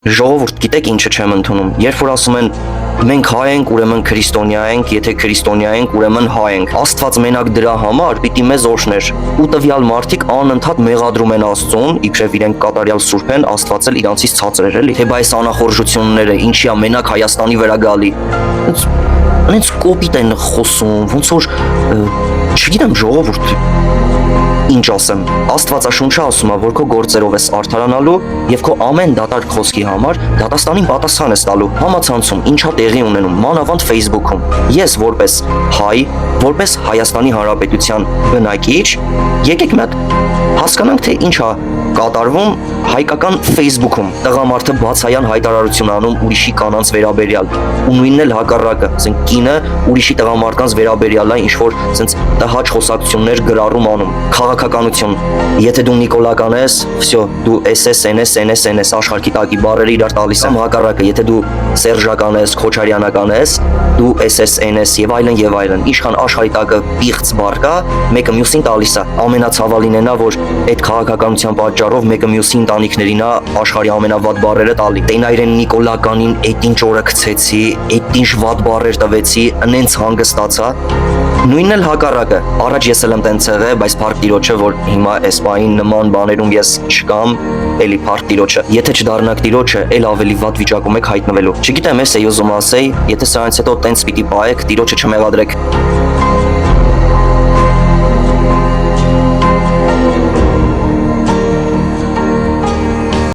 Ժողովուրդ, գիտեք ինչը չեմ ընդունում։ Երբ որ ասում են մենք հայ ենք, ուրեմն քրիստոնյա ենք, եթե քրիստոնյա ենք, ուրեմն հայ ենք։ Աստված մենակ դրա համար պիտի մեզ օրհներ։ Ու տվյալ մարդիկ անընդհատ մեղադրում են Աստծուն, իբրև իրենք կատարյալ սուրբ են, Աստված էլ իրանցից ցածր էր, էլի։ Թե բայց անախորժությունները ինչի է մենակ Հայաստանի վրա գալի։ Անից կոպիտ են խոսում, ոնց որ չգիտեմ ժողովուրդ ինչ ասեմ, Աստվածաշունչը ասում է, որ քո գործերով ես արդարանալու եւ քո ամեն դատարկ խոսքի համար դատաստանին պատասխան ես տալու համացանցում, ինչա տեղի ունենում, մանավանդ Facebook-ում։ Ես որպես հայ, որպես Հայաստանի Հանրապետության բնակիչ, եկեք մի հատ հասկանանք, թե ինչա կատարվում հայկական Facebook-ում։ Տղամարդը բացայան հայտարարություն անում ուրիշի կանանց վերաբերյալ, ու նույնն էլ հակառակը, ասենք կինը ուրիշի տղամարդկանց վերաբերյալ է ինչ որ ասենց տհաճ խոսակցություններ գրառում անում։ Քաղաքականություն։ Եթե դու Նիկոլական ես, всё, դու SS աշխարհի տակի բառերը իրար տալիս եմ, հակառակը, եթե դու Սերժական ես, Քոչարյանական ես, դու SS եւ այլն եւ այլն։ Ինչքան աշխարհի տակը պիղծ բառ կա, մեկը մյուսին տալիս է։ Ամենացավալին է նա, որ այդ քաղաքականության պատճառով մեկը մյուսի ընտանիքներին է աշխարհի ամենավատ բառերը տալի։ Տենայրեն Նիկոլականին այդ ինչ օրը գցեցի, այդ ինչ վատ բառեր տվեցի, ընենց հանգստացա։ Նույնն էլ հակառակը։ Առաջ ես էլ եմ տենց եղել, բայց փառք Տիրոջը, որ հիմա այս պահին նման բաներում ես չկամ, էլի փառք Տիրոջը։ Եթե չդառնաք Տիրոջը, էլ ավելի վատ վիճակում եք հայտնվելու։ Չգիտեմ, ես ուզում ասեի, եթե սրանից հետո տենց պիտի պահեք, Տիրոջը չմեղադրեք։